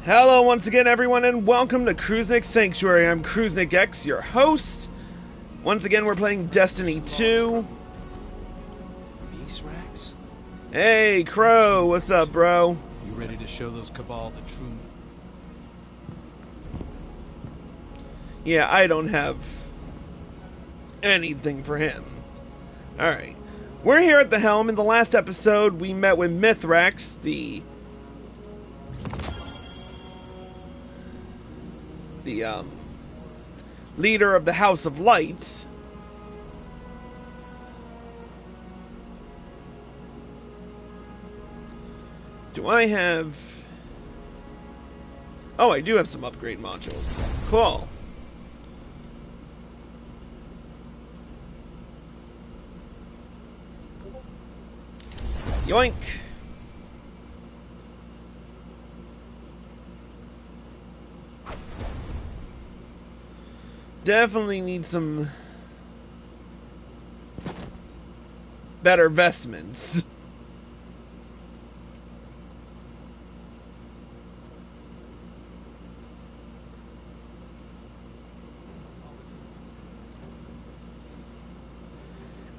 Hello once again everyone and welcome to Kruznik's Sanctuary. I'm Kruznik X, your host. Once again we're playing Destiny 2. Rax? Hey Crow, what's up bro? You ready to show those Cabal the true... Yeah, I don't have anything for him. Alright. We're here at the helm. In the last episode we met with Mithrax, the leader of the House of Light. Do I have... Oh, I do have some upgrade modules. Cool. Yoink. Definitely need some better vestments.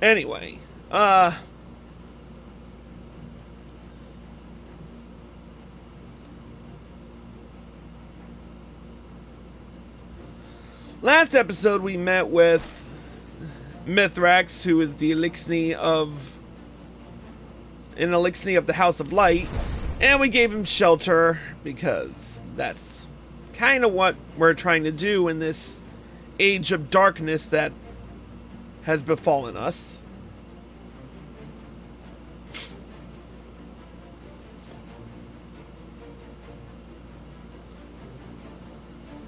Anyway, last episode we met with Mithrax, who is the Elixni of the House of Light, and we gave him shelter because that's kind of what we're trying to do in this age of darkness that has befallen us.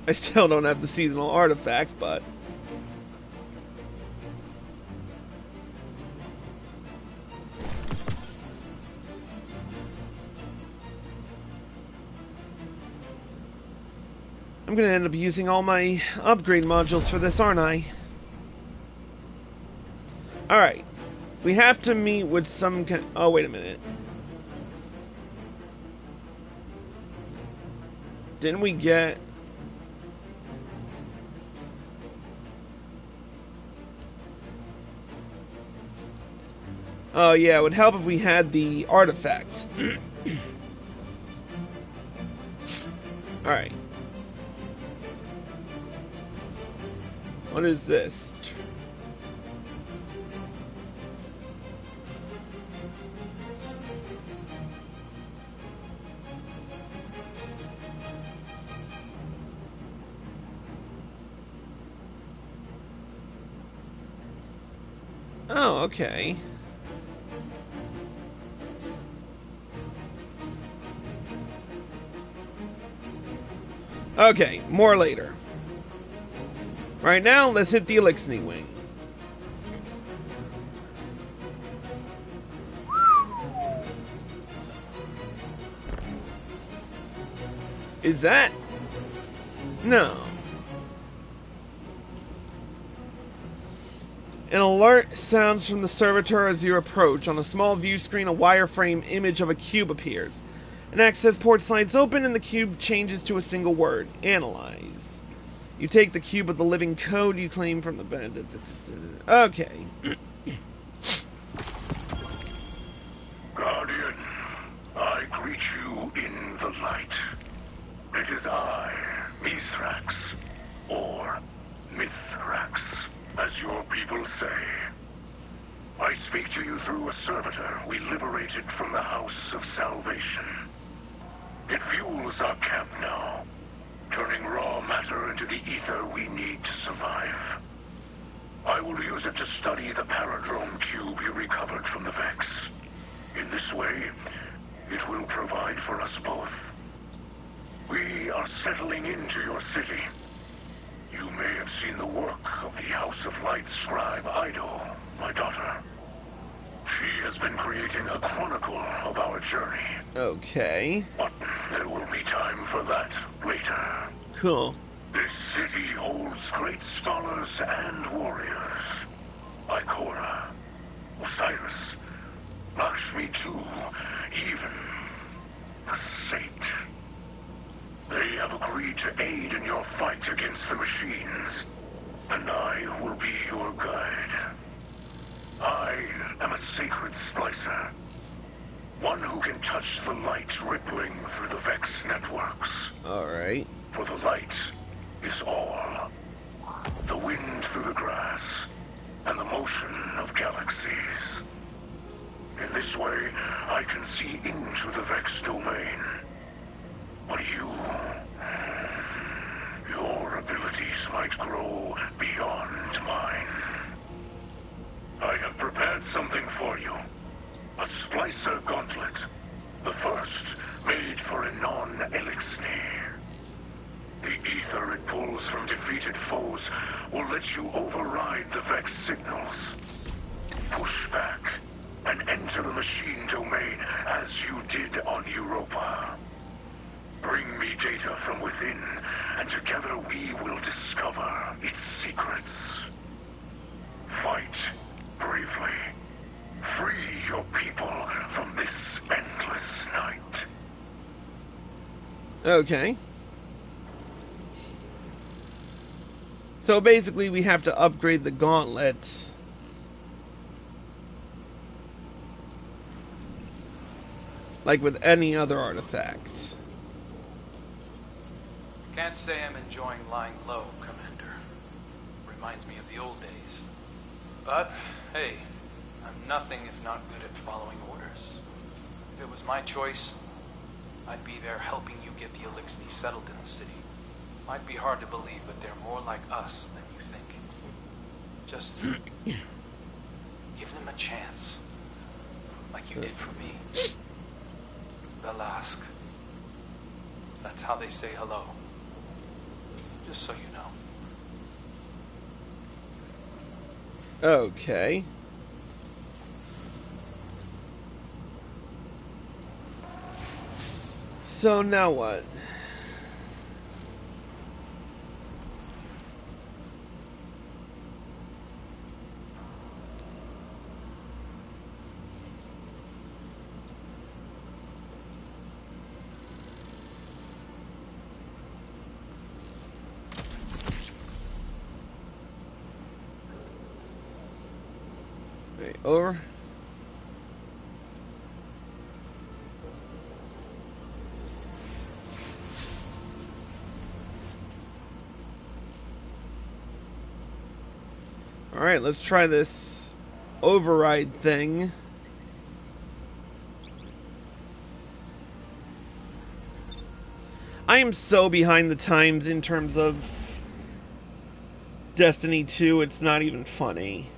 I still don't have the seasonal artifact, but I'm gonna end up using all my upgrade modules for this, aren't I? Alright. We have to meet with some kind... Oh, wait a minute. Didn't we get... Oh, yeah, it would help if we had the artifact. Alright. What is this? Oh, okay. Okay, more later. Right now, let's hit the Elixni wing. Is that? No. An alert sounds from the servitor as you approach. On a small view screen, a wireframe image of a cube appears. An access port slides open and the cube changes to a single word. Analyze. You take the cube of the living code you claim from the... Okay. Guardian, I greet you in the light. It is I, Mithrax, or Mithrax, as your people say. I speak to you through a servitor we liberated from the House of Salvation. It fuels our camp now, turning raw matter into the ether we need to survive. I will use it to study the Paradrome cube you recovered from the Vex. In this way, it will provide for us both. We are settling into your city. You may have seen the work of the House of Light scribe Ido, my daughter. She has been creating a chronicle of our journey. Okay. But there will be time for that later. Cool. This city holds great scholars and warriors. Ikora, Osiris, Lakshmi too, even the Saint. agreed to aid in your fight against the machines, and I will be your guide. I am a sacred Splicer, one who can touch the light rippling through the Vex networks. Alright. For the light is all. The wind through the grass, and the motion of galaxies. In this way, I can see into the Vex domain. But your abilities might grow beyond mine. I have prepared something for you. A Splicer gauntlet. The first made for a non-Elixir. The ether it pulls from defeated foes will let you override the Vex signals. Push back and enter the machine domain as you did on Europa. Bring me data from within, and together we will discover its secrets. Fight bravely. Free your people from this endless night. Okay. So basically we have to upgrade the gauntlet. Like with any other artifact. Can't say I'm enjoying lying low, Commander. Reminds me of the old days. But, hey, I'm nothing if not good at following orders. If it was my choice, I'd be there helping you get the Elixir settled in the city. Might be hard to believe, but they're more like us than you think. Just give them a chance. Like you did for me. They'll ask. That's how they say hello. Just so you know. Okay. So now what? Wait, over. Alright, let's try this override thing. I am so behind the times in terms of Destiny 2, it's not even funny.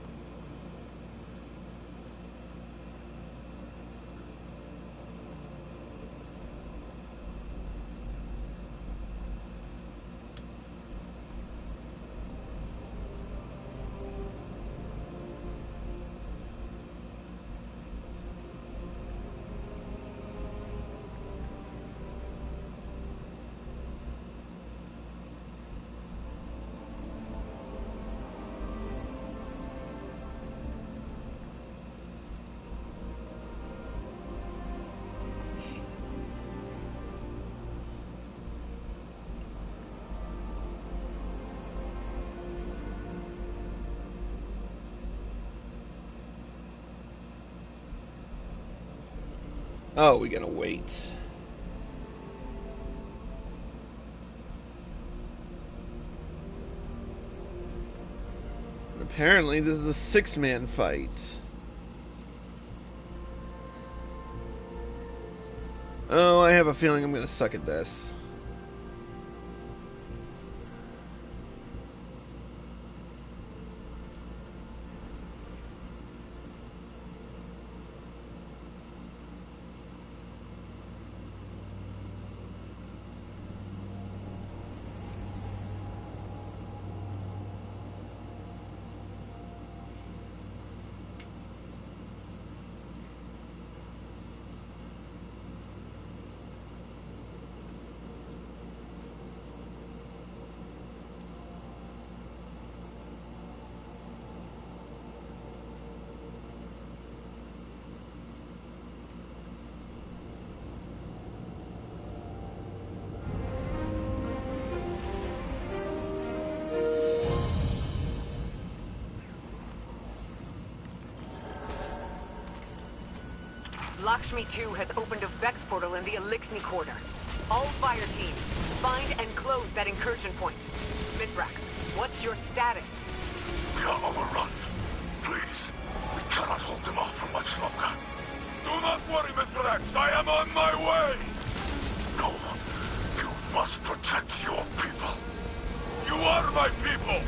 Oh, we gotta wait. Apparently, this is a 6-man fight. Oh, I have a feeling I'm gonna suck at this. Lakshmi 2 has opened a Vex portal in the Elixni quarter. All fire teams, find and close that incursion point. Mithrax, what's your status? We are overrun. Please, we cannot hold them off for much longer. Do not worry, Mithrax. I am on my way. No, you must protect your people. You are my people.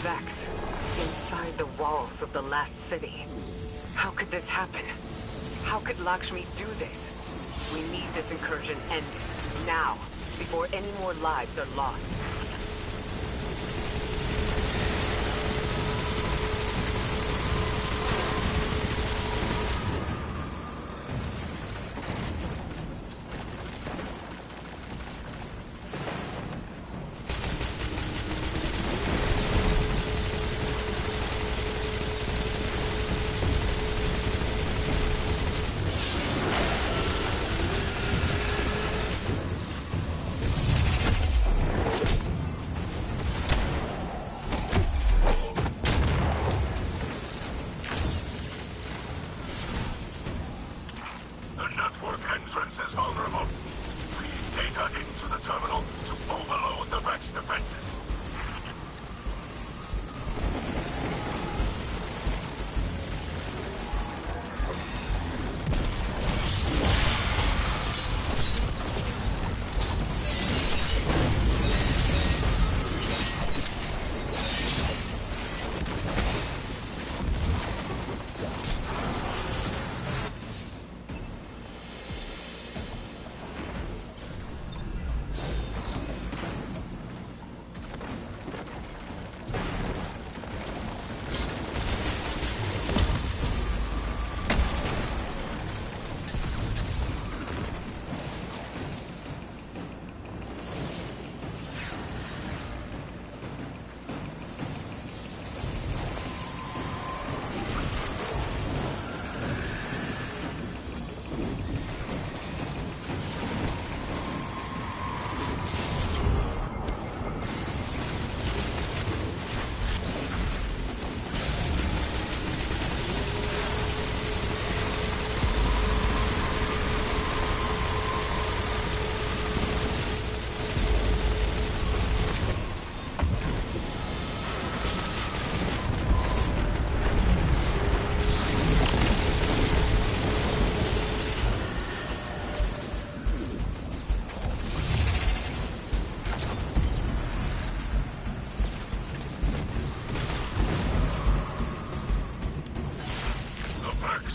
Vex, inside the walls of the last city. How could this happen? How could Lakshmi do this? We need this incursion ended, now, before any more lives are lost. Is vulnerable. Feed data into the terminal to overload the Vex defenses.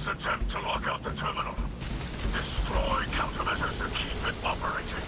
Attempt to lock out the terminal. Destroy countermeasures to keep it operating.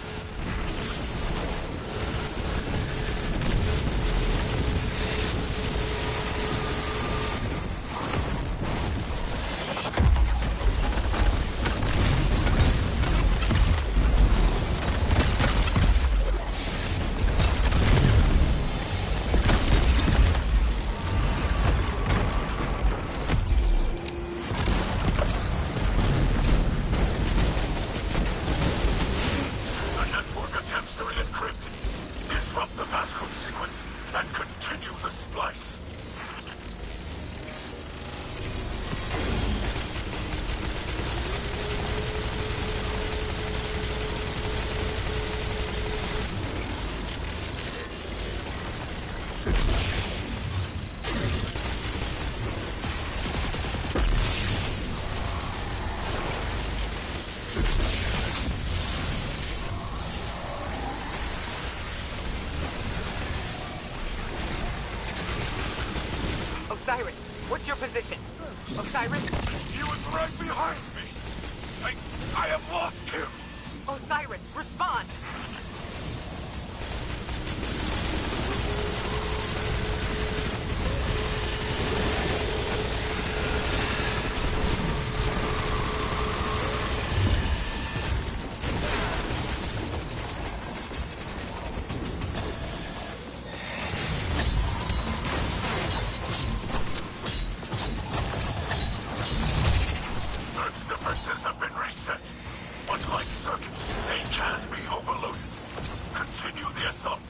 your position? Osiris? He was right behind me. I have lost him. Osiris, respond! Earth's defenses have been reset. But like circuits, they can be overloaded. Continue the assault.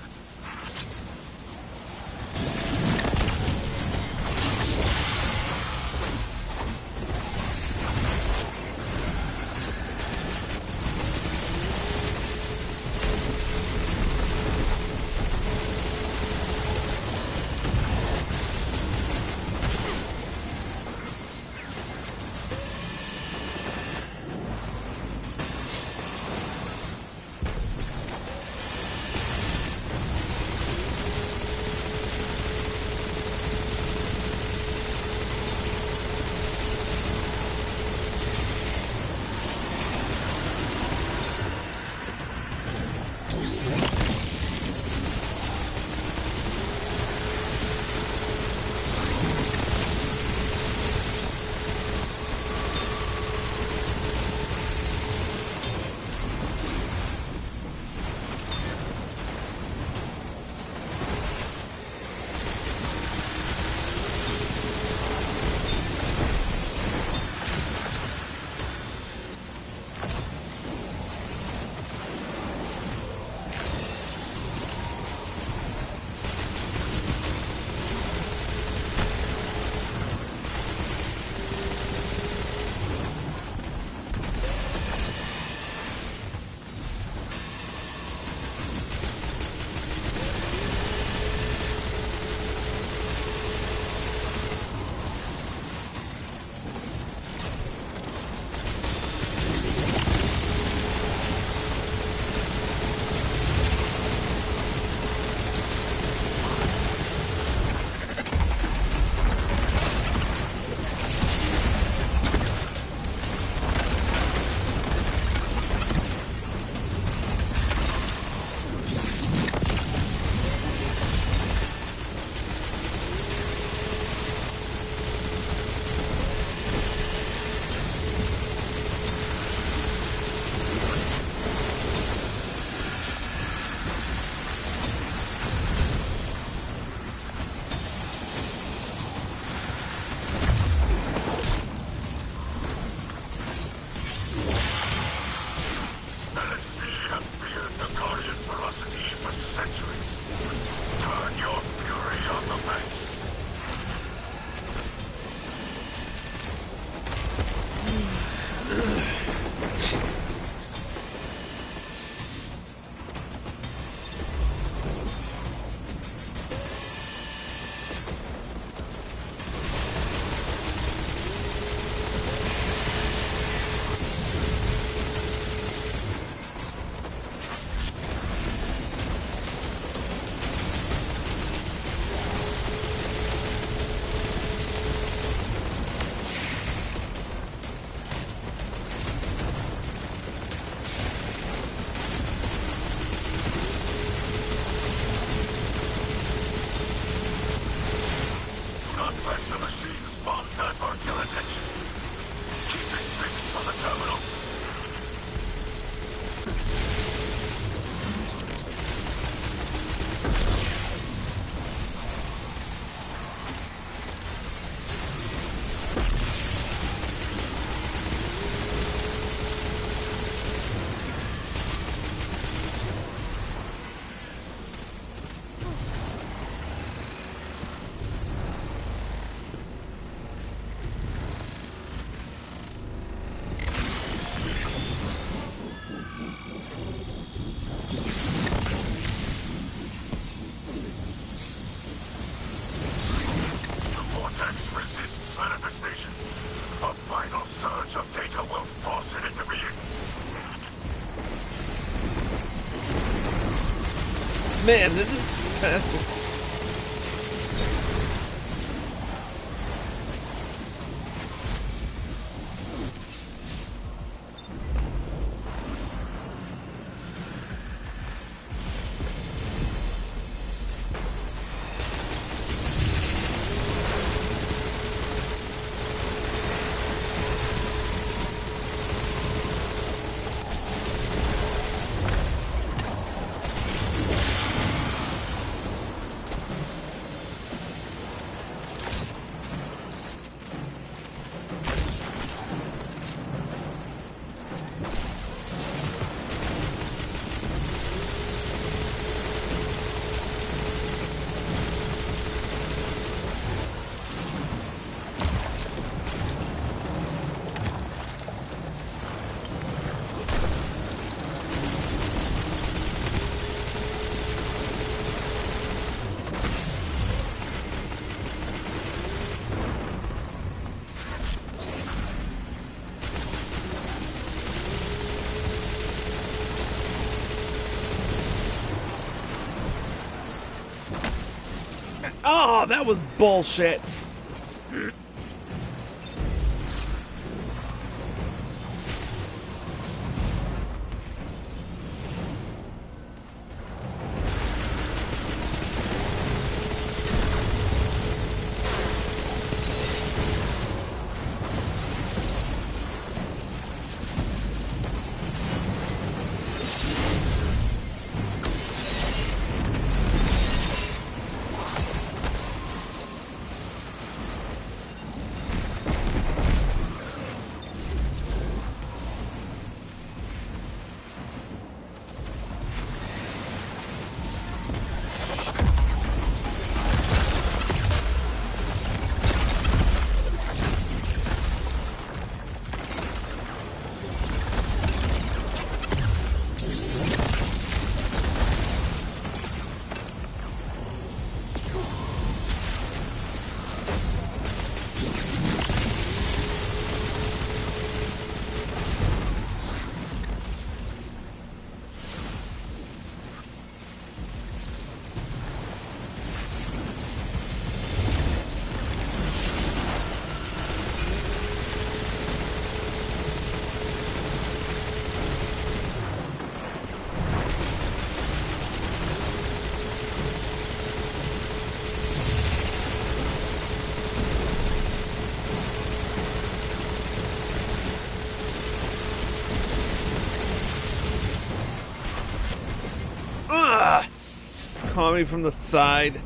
Man, this is faster. Oh, that was bullshit. Ugh! Coming from the side.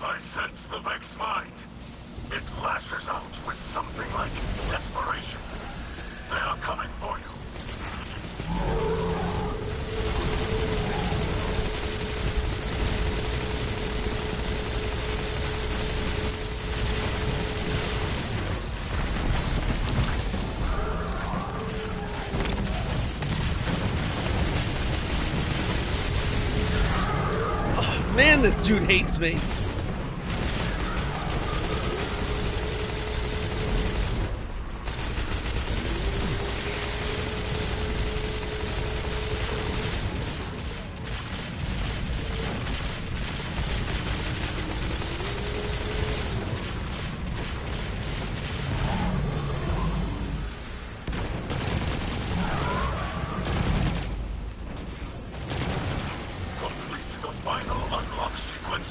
I sense the Vex mind. It lashes out with something like desperation. They are coming for you. Oh, man, this dude hates me.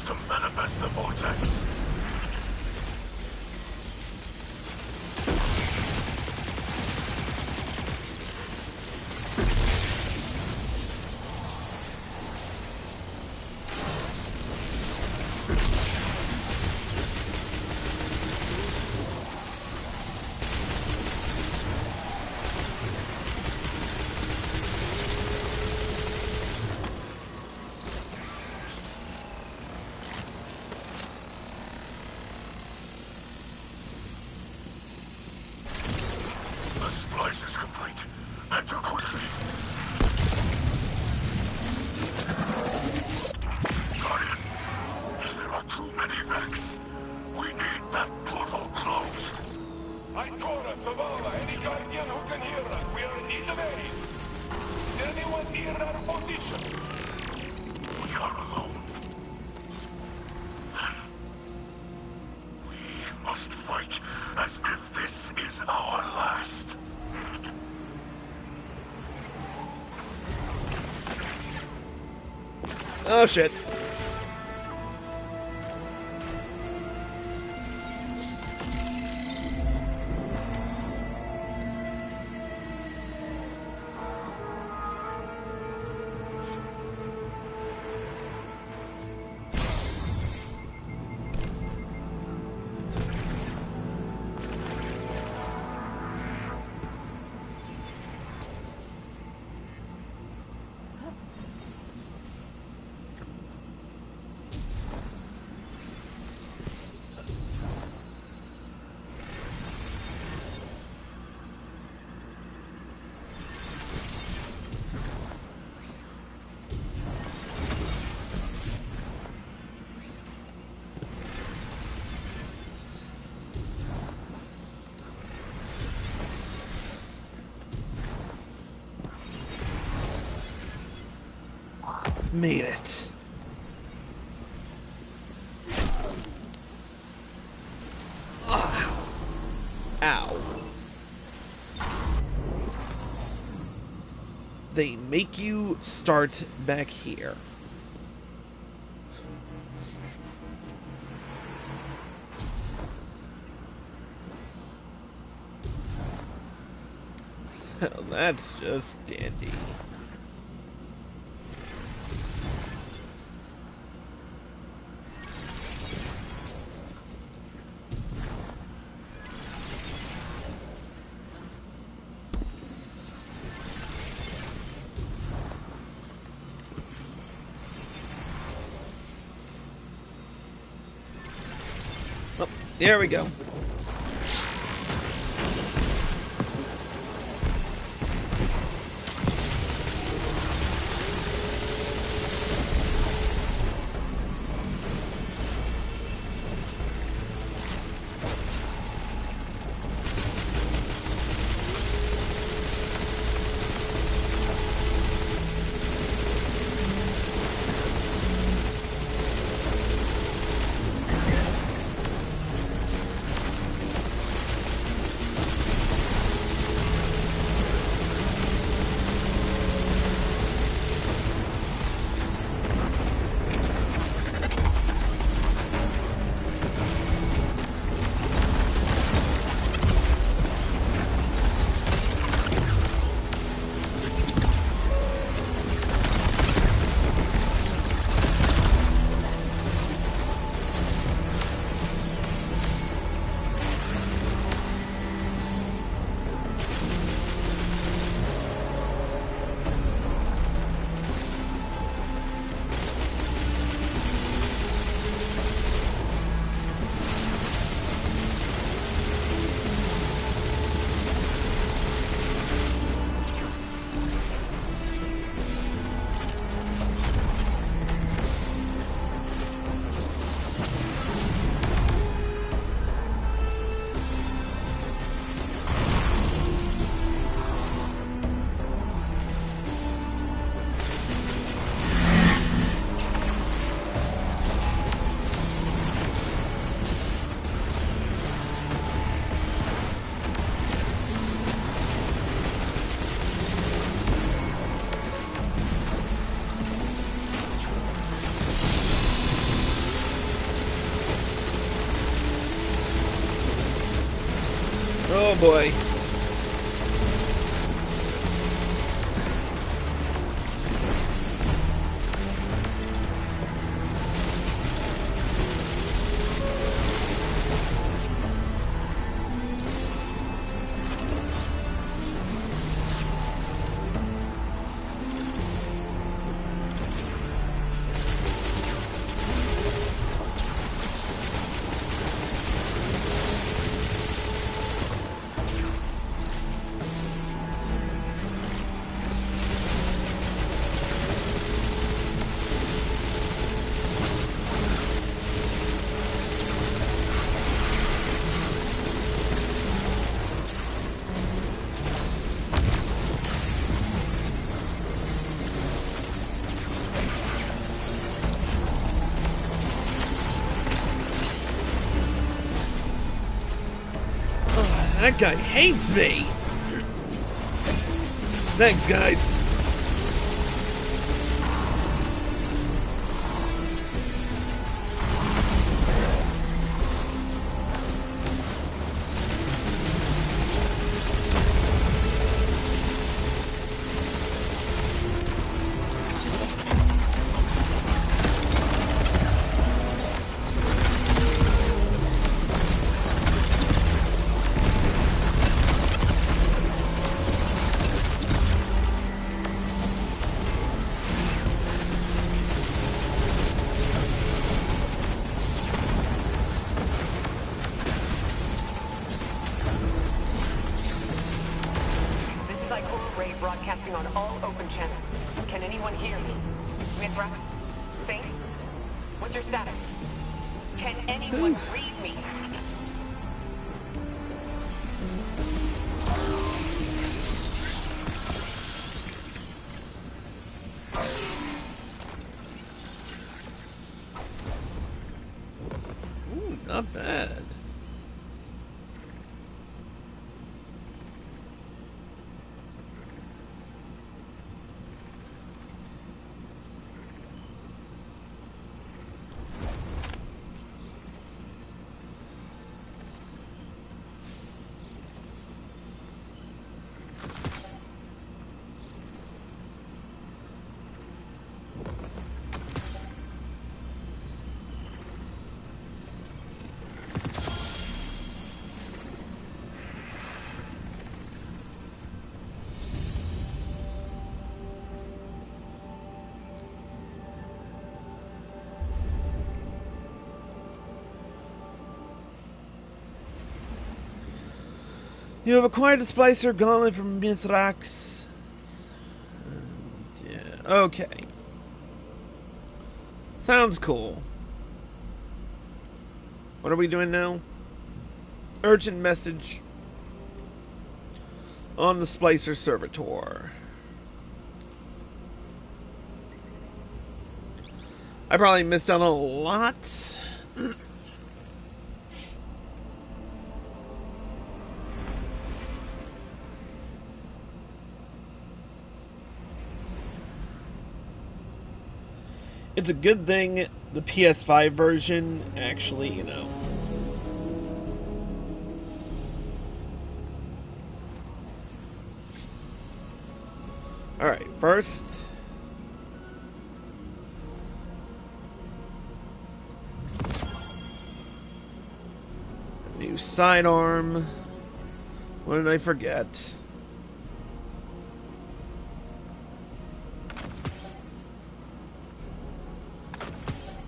To manifest the vortex. The splice is complete. Enter quickly. Guardian, there are too many Vex. We need that portal closed. I told us, Zavala, any Guardian who can hear us. We are in need of aid. Is anyone near our position? We are alone. Then, we must fight as if this is our last. Oh shit. Made it. Ow. They make you start back here. Well, that's just dandy. Oh, there we go. Oh boy. That guy hates me! Thanks, guys. Broadcasting on all open channels. Can anyone hear me? Mithrax? Saint? What's your status? Can anyone read me? Ooh, not bad. You have acquired a Splicer gauntlet from Mithrax. Yeah, okay. Sounds cool. What are we doing now? Urgent message on the Splicer servitor. I probably missed out on a lot. It's a good thing the PS5 version actually, you know. Alright, first. New sidearm. What did I forget?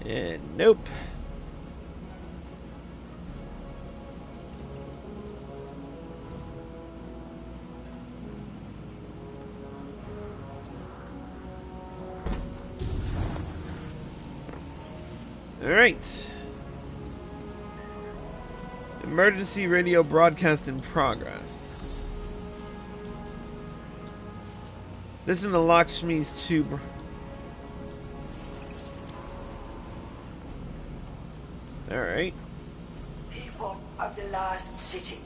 And nope. All right. Emergency radio broadcast in progress. Listen to Lakshmi's tube. Alright. People of the last city,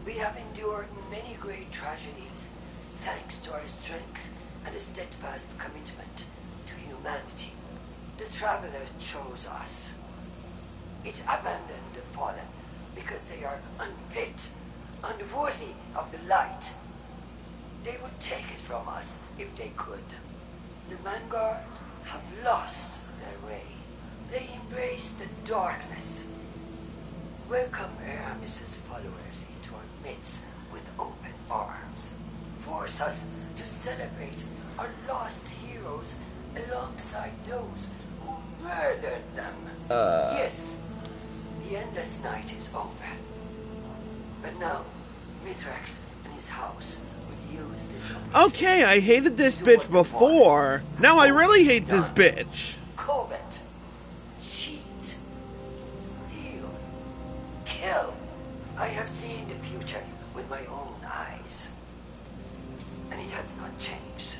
we have endured many great tragedies thanks to our strength and a steadfast commitment to humanity. The Traveler chose us. It abandoned the fallen because they are unfit, unworthy of the light. They would take it from us if they could. The Vanguard have lost their way. They embrace the darkness. Welcome Aramis's followers into our midst with open arms. Force us to celebrate our lost heroes alongside those who murdered them. Yes, the endless night is over. But now, Mithrax and his house will use this opportunity. Okay, I hated this bitch before. Now I really hate this bitch. Covet. Cheat. Steal. Kill. I have seen the future with my own eyes. And it has not changed.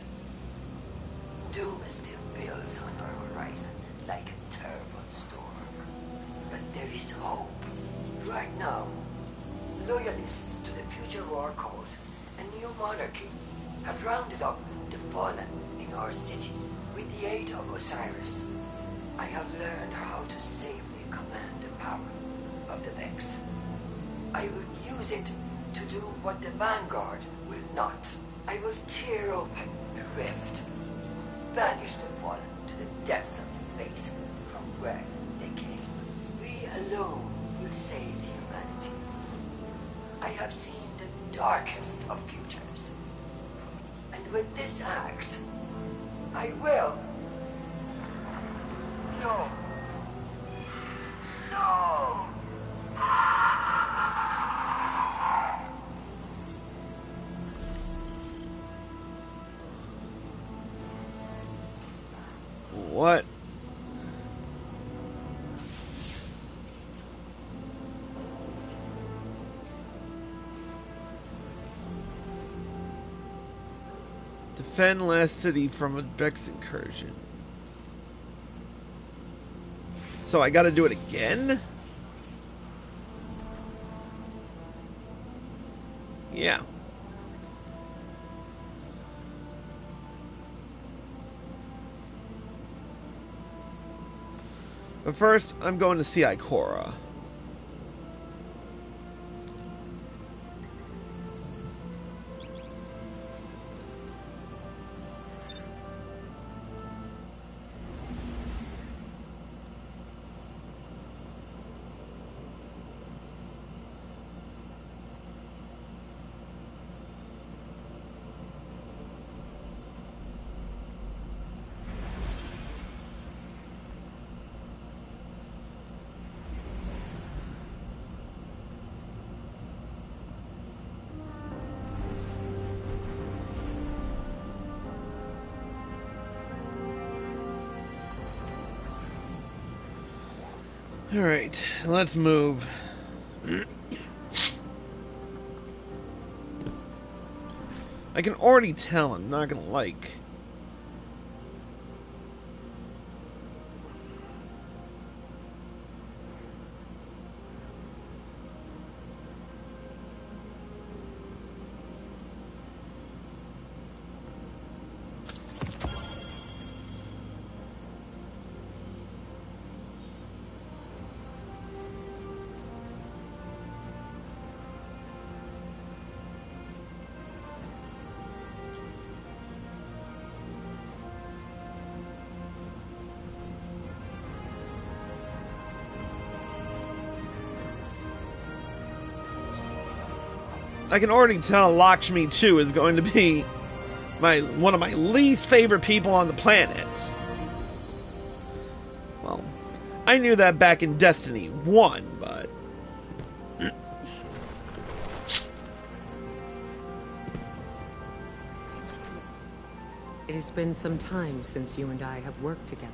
Doom still builds on our horizon like a terrible storm. But there is hope. Right now, loyalists to the future war cause and new monarchy have rounded up the fallen in our city with the aid of Osiris. I have learned how to safely command the power of the Vex. I will use it to do what the Vanguard will not. I will tear open the rift, banish the fallen to the depths of space from where they came. We alone will save humanity. I have seen the darkest of futures. And with this act, I will... No. No! What? Defend last city from a Vex incursion. So I gotta do it again? Yeah. But first, I'm going to see Ikora. Alright, let's move. I can already tell I'm not gonna like. I can already tell Lakshmi 2 is going to be one of my least favorite people on the planet. Well, I knew that back in Destiny 1, but... It has been some time since you and I have worked together.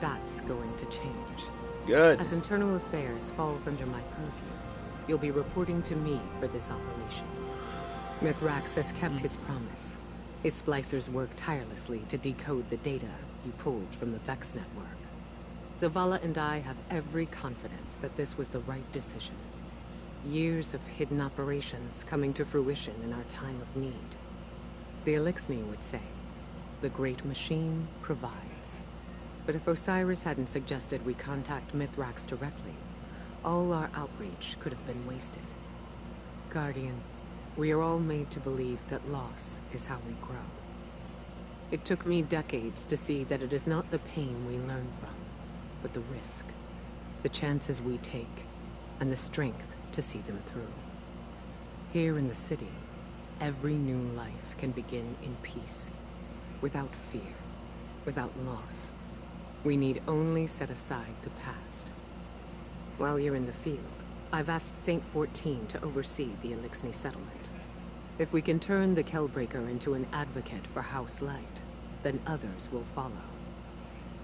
That's going to change. Good. As internal affairs falls under my purview, you'll be reporting to me for this operation. Mithrax has kept his promise. His splicers work tirelessly to decode the data you pulled from the Vex network. Zavala and I have every confidence that this was the right decision. Years of hidden operations coming to fruition in our time of need. The Elixni would say, the great machine provides. But if Osiris hadn't suggested we contact Mithrax directly, all our outreach could have been wasted. Guardian, we are all made to believe that loss is how we grow. It took me decades to see that it is not the pain we learn from, but the risk, the chances we take, and the strength to see them through. Here in the city, every new life can begin in peace, without fear, without loss. We need only set aside the past. While you're in the field, I've asked Saint 14 to oversee the Elixni settlement. If we can turn the Kellbreaker into an advocate for House Light, then others will follow.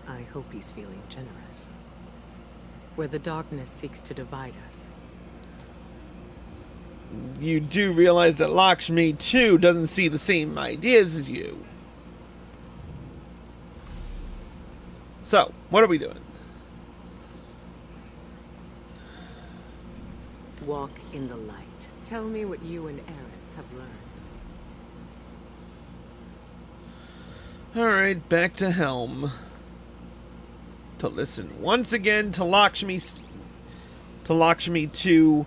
I hope he's feeling generous. Where the darkness seeks to divide us. You do realize that Lakshmi 2 doesn't see the same ideas as you. So, what are we doing? Walk in the light. Tell me what you and Eris have learned. Alright, back to Helm. To listen once again to Lakshmi 2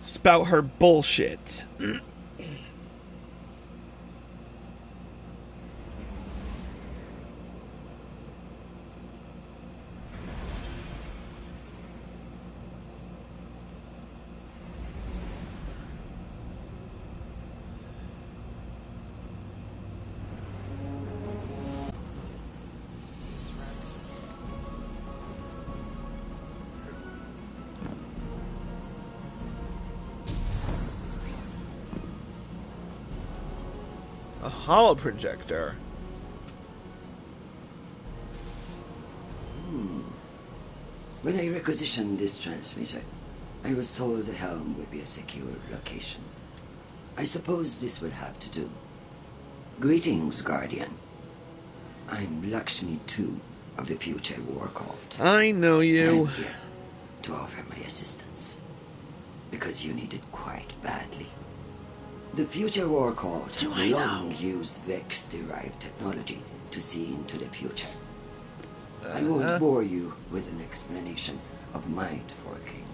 spout her bullshit. A holoprojector. When I requisitioned this transmitter, I was told the helm would be a secure location. I suppose this will have to do. Greetings, Guardian. I'm Lakshmi 2, of the Future War Cult. I know you. I'm here to offer my assistance. Because you need it quite badly. The Future War Cult has long used Vex-derived technology to see into the future. I won't bore you with an explanation of mind forking.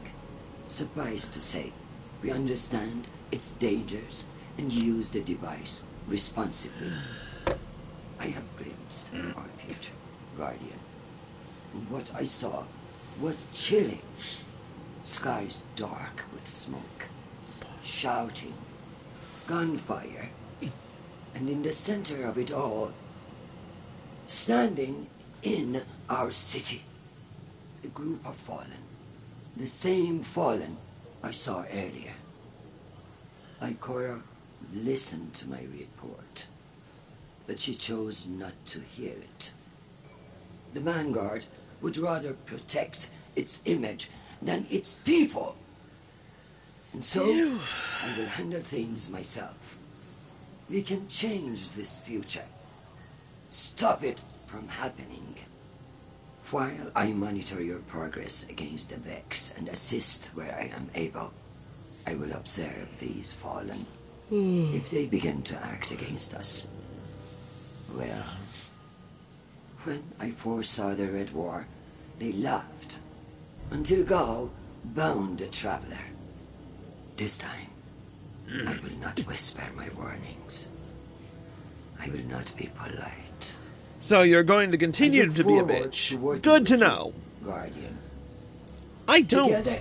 Suffice to say, we understand its dangers and use the device responsibly. I have glimpsed our future, Guardian. And what I saw was chilling. Skies dark with smoke, shouting, gunfire, and in the center of it all, standing in our city, a group of fallen, the same fallen I saw earlier. Ikora listened to my report, but she chose not to hear it. The Vanguard would rather protect its image than its people. And so, I will handle things myself. We can change this future. Stop it from happening. While I monitor your progress against the Vex and assist where I am able, I will observe these fallen. If they begin to act against us, well, when I foresaw the Red War, they laughed, until Gaul bound the Traveler. This time, I will not whisper my warnings. I will not be polite. So you're going to continue to be a bitch. Good to know. Guardian. I don't. Together,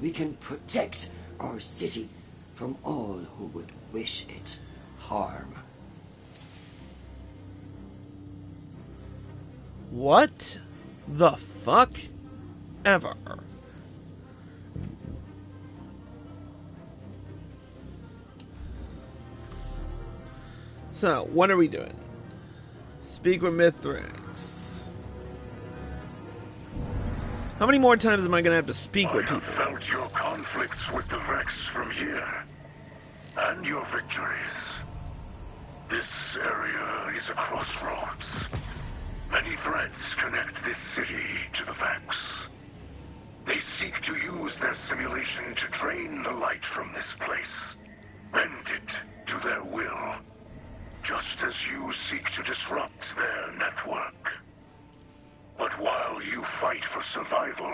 we can protect our city from all who would wish it harm. What the fuck ever? So, what are we doing? Speak with Mithrax. How many more times am I going to have to speak with people? I have felt your conflicts with the Vex from here, and your victories. This area is a crossroads. Many threads connect this city to the Vex. They seek to use their simulation to drain the light from this place, bend it to their will, just as you seek to disrupt their network. But while you fight for survival,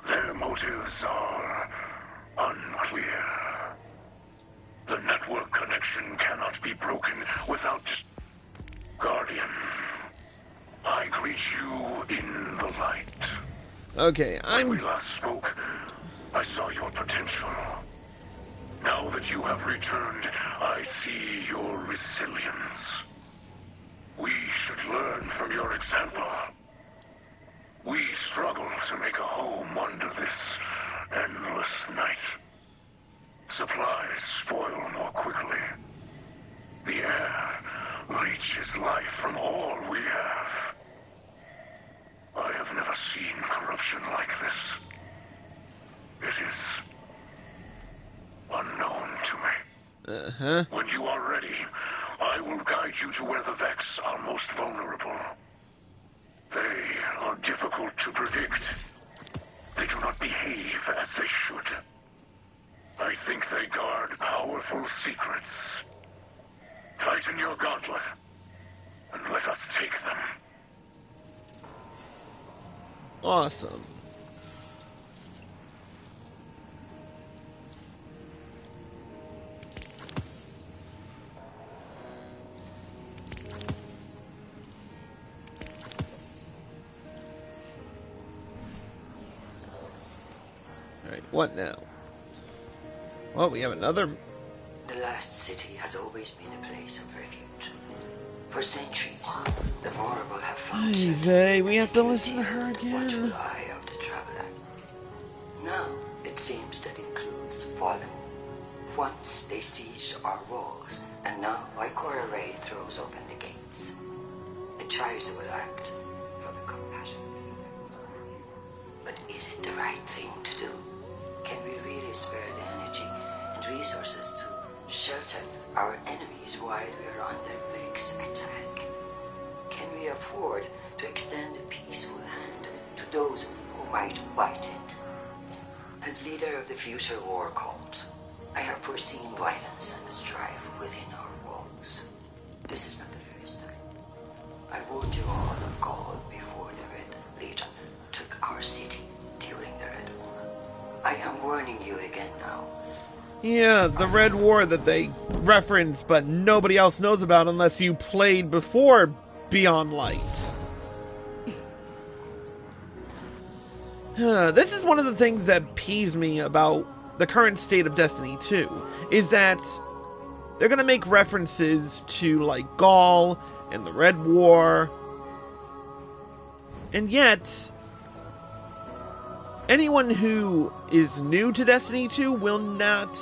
their motives are unclear. The network connection cannot be broken without... Guardian, I greet you in the light. Okay, When we last spoke, I saw your potential. Now that you have returned, I see your resilience. We should learn from your example. We struggle to make a home under this endless night. Supplies spoil more quickly. The air leeches life from all we have. I have never seen corruption like this. It is unknown to me. When you are ready, I will guide you to where the Vex are most vulnerable. They are difficult to predict. They do not behave as they should. I think they guard powerful secrets. Tighten your gauntlet, and let us take them. awesome. Alright, what now? Well, we have another... The last city has always been a place of refuge. For centuries, the vulnerable have found Hey, shelter Vay, and we have to listen to security her under the watchful again. eye of the traveler. Now, it seems that includes fallen. Once they sieged our walls, and now Ikora Ray throws open the gates. A charitable act from a compassionate leader. But is it the right thing to do? Can we really spare the energy and resources to shelter our enemies while we are under Vex attack? Can we afford to extend As leader of the future war cult, I have foreseen violence and strife within our walls. This is not the first time. I warned you all of Gaul before the Red Legion took our city during the Red War. I am warning you again now. Yeah, the Red War that they reference, but nobody else knows about unless you played before Beyond Light. This is one of the things that peeves me about the current state of Destiny 2, is that they're going to make references to, like, Gaul and the Red War, and yet anyone who is new to Destiny 2 will not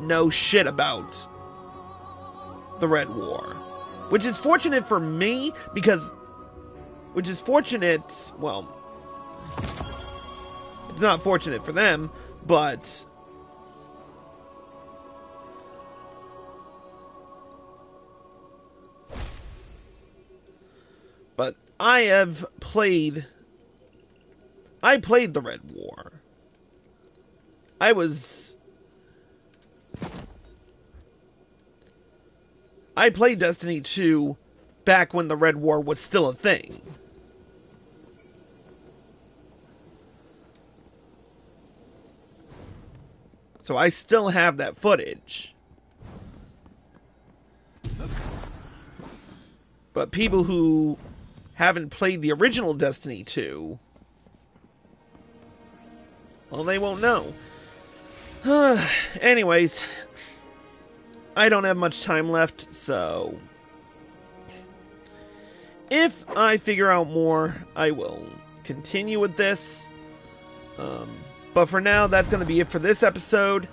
know shit about the Red War. Which is fortunate for me, which is fortunate, well, it's not fortunate for them, but I played the Red War. I played Destiny 2 back when the Red War was still a thing. So I still have that footage. But people who haven't played the original Destiny 2, well, they won't know. Anyways, I don't have much time left, so if I figure out more, I will continue with this. But for now, that's going to be it for this episode.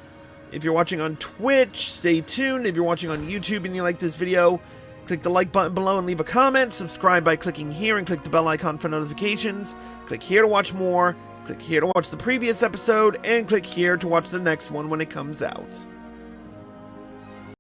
If you're watching on Twitch, stay tuned. If you're watching on YouTube and you like this video, click the like button below and leave a comment. Subscribe by clicking here and click the bell icon for notifications. Click here to watch more. Click here to watch the previous episode. And click here to watch the next one when it comes out.